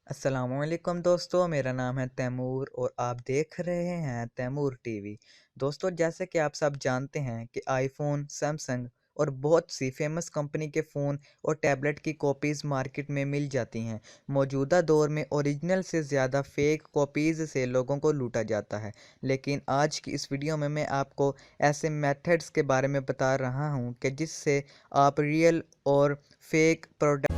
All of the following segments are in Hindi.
अस्सलामुअलैकुम दोस्तों, मेरा नाम है तैमूर और आप देख रहे हैं तैमूर टीवी। दोस्तों, जैसे कि आप सब जानते हैं कि आईफोन, सैमसंग और बहुत सी फेमस कंपनी के फ़ोन और टैबलेट की कॉपीज़ मार्केट में मिल जाती हैं। मौजूदा दौर में ओरिजिनल से ज़्यादा फेक कॉपीज़ से लोगों को लूटा जाता है। लेकिन आज की इस वीडियो में मैं आपको ऐसे मेथड्स के बारे में बता रहा हूं कि जिससे आप रियल और fake product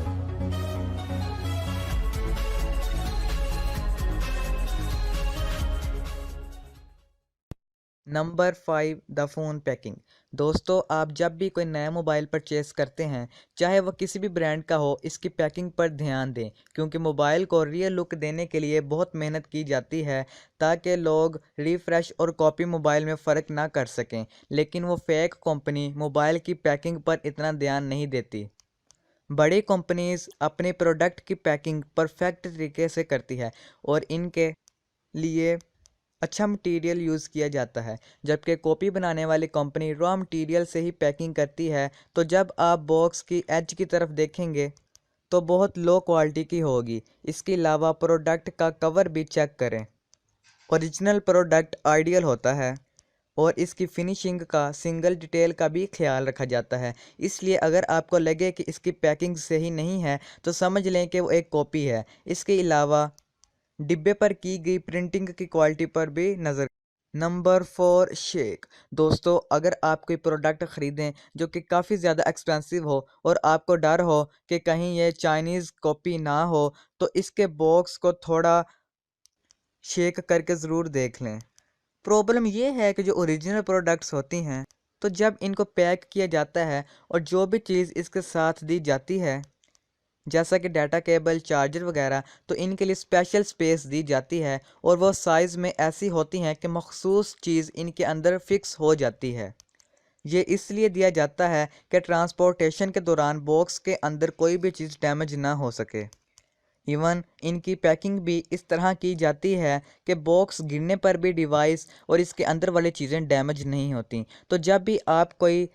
number 5 the phone packing. दोस्तों, आप जब भी कोई नया मोबाइल परचेज़ करते हैं, चाहे वह किसी भी ब्रांड का हो, इसकी पैकिंग पर ध्यान दें क्योंकि मोबाइल को रियल लुक देने के लिए बहुत मेहनत की जाती है ताकि लोग रिफ़्रेश और कॉपी मोबाइल में फ़र्क ना कर सकें। लेकिन वो फेक कंपनी मोबाइल की पैकिंग पर इतना ध्यान नहीं देती। बड़ी कंपनीज़ अपने प्रोडक्ट की पैकिंग परफेक्ट तरीके से करती है और इनके लिए अच्छा मटेरियल यूज़ किया जाता है, जबकि कॉपी बनाने वाली कंपनी रॉ मटेरियल से ही पैकिंग करती है। तो जब आप बॉक्स की एज की तरफ देखेंगे तो बहुत लो क्वालिटी की होगी। इसके अलावा प्रोडक्ट का कवर भी चेक करें। ओरिजिनल प्रोडक्ट आइडियल होता है और इसकी फिनिशिंग का सिंगल डिटेल का भी ख्याल रखा जाता है। इसलिए अगर आपको लगे कि इसकी पैकिंग सही नहीं है तो समझ लें कि वो एक कॉपी है। इसके अलावा डिब्बे पर की गई प्रिंटिंग की क्वालिटी पर भी नज़र। Number 4 shake. दोस्तों, अगर आप कोई प्रोडक्ट ख़रीदें जो कि काफ़ी ज़्यादा एक्सपेंसिव हो और आपको डर हो कि कहीं ये चाइनीज़ कॉपी ना हो, तो इसके बॉक्स को थोड़ा शेक करके ज़रूर देख लें। प्रॉब्लम ये है कि जो ओरिजिनल प्रोडक्ट्स होती हैं, तो जब इनको पैक किया जाता है और जो भी चीज़ इसके साथ दी जाती है, जैसा कि डाटा केबल, चार्जर वगैरह, तो इनके लिए स्पेशल स्पेस दी जाती है और वो साइज़ में ऐसी होती हैं कि मखसूस चीज़ इनके अंदर फिक्स हो जाती है। ये इसलिए दिया जाता है कि ट्रांसपोर्टेशन के दौरान बॉक्स के अंदर कोई भी चीज़ डैमेज ना हो सके। इवन इनकी पैकिंग भी इस तरह की जाती है कि बॉक्स गिरने पर भी डिवाइस और इसके अंदर वाली चीज़ें डैमेज नहीं होती। तो जब भी आप कोई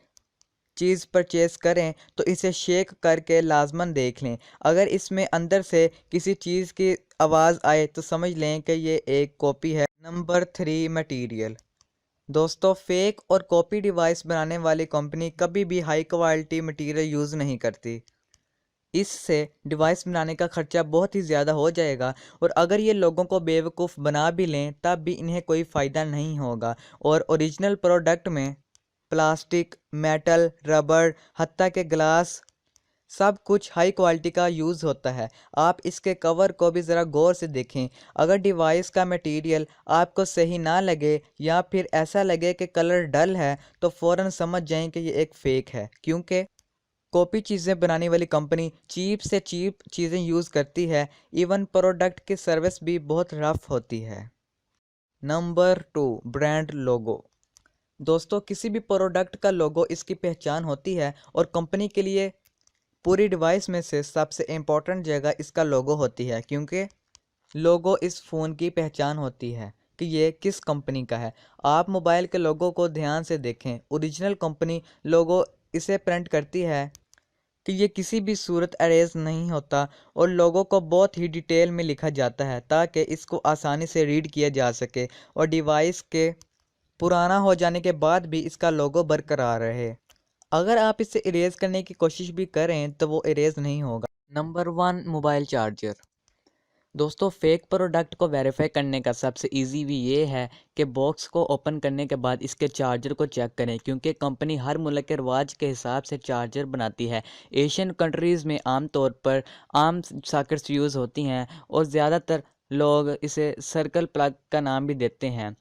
चीज़ परचेज़ करें तो इसे शेक करके लाजमन देख लें। अगर इसमें अंदर से किसी चीज़ की आवाज़ आए तो समझ लें कि ये एक कॉपी है। Number 3 material. दोस्तों, फेक और कॉपी डिवाइस बनाने वाली कंपनी कभी भी हाई क्वालिटी मटेरियल यूज़ नहीं करती। इससे डिवाइस बनाने का खर्चा बहुत ही ज़्यादा हो जाएगा और अगर ये लोगों को बेवकूफ़ बना भी लें तब भी इन्हें कोई फ़ायदा नहीं होगा। और ओरिजिनल प्रोडक्ट में प्लास्टिक, मेटल, रबड़, हत्ता के ग्लास, सब कुछ हाई क्वालिटी का यूज़ होता है। आप इसके कवर को भी ज़रा गौर से देखें। अगर डिवाइस का मटेरियल आपको सही ना लगे या फिर ऐसा लगे कि कलर डल है तो फ़ौरन समझ जाएं कि ये एक फ़ेक है, क्योंकि कॉपी चीज़ें बनाने वाली कंपनी चीप से चीप चीज़ें यूज़ करती है। इवन प्रोडक्ट की सर्विस भी बहुत रफ़ होती है। Number 2 brand logo. दोस्तों, किसी भी प्रोडक्ट का लोगो इसकी पहचान होती है और कंपनी के लिए पूरी डिवाइस में से सबसे इम्पोर्टेंट जगह इसका लोगो होती है, क्योंकि लोगो इस फ़ोन की पहचान होती है कि ये किस कंपनी का है। आप मोबाइल के लोगो को ध्यान से देखें। ओरिजिनल कंपनी लोगो इसे प्रिंट करती है कि ये किसी भी सूरत अरेज नहीं होता और लोगों को बहुत ही डिटेल में लिखा जाता है ताकि इसको आसानी से रीड किया जा सके और डिवाइस के पुराना हो जाने के बाद भी इसका लोगो बरकरार रहे। अगर आप इसे इरेज करने की कोशिश भी करें तो वो इरेज नहीं होगा। Number 1 mobile charger. दोस्तों, फेक प्रोडक्ट को वेरीफाई करने का सबसे इजी वे ये है कि बॉक्स को ओपन करने के बाद इसके चार्जर को चेक करें, क्योंकि कंपनी हर मुल्क के रिवाज के हिसाब से चार्जर बनाती है। एशियन कंट्रीज़ में आम तौर पर आम सॉकेट्स यूज़ होती हैं और ज़्यादातर लोग इसे सर्कल प्लग का नाम भी देते हैं।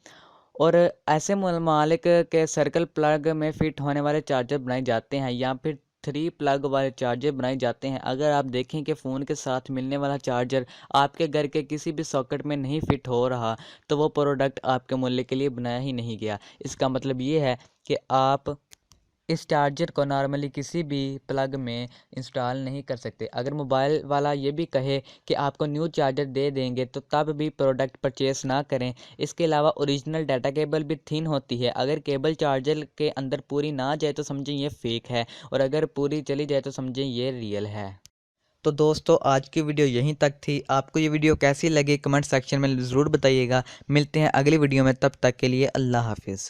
और ऐसे ममालिक के सर्कल प्लग में फ़िट होने वाले चार्जर बनाए जाते हैं या फिर 3 प्लग वाले चार्जर बनाए जाते हैं। अगर आप देखें कि फ़ोन के साथ मिलने वाला चार्जर आपके घर के किसी भी सॉकेट में नहीं फ़िट हो रहा, तो वो प्रोडक्ट आपके मूल्य के लिए बनाया ही नहीं गया। इसका मतलब ये है कि आप इस चार्जर को नॉर्मली किसी भी प्लग में इंस्टॉल नहीं कर सकते। अगर मोबाइल वाला ये भी कहे कि आपको न्यू चार्जर दे देंगे तो तब भी प्रोडक्ट परचेस ना करें। इसके अलावा ओरिजिनल डाटा केबल भी थिन होती है। अगर केबल चार्जर के अंदर पूरी ना जाए तो समझें ये फेक है और अगर पूरी चली जाए तो समझें ये रियल है। तो दोस्तों आज की वीडियो यहीं तक थी। आपको ये वीडियो कैसी लगी कमेंट सेक्शन में ज़रूर बताइएगा। मिलते हैं अगली वीडियो में, तब तक के लिए अल्लाह हाफिज़।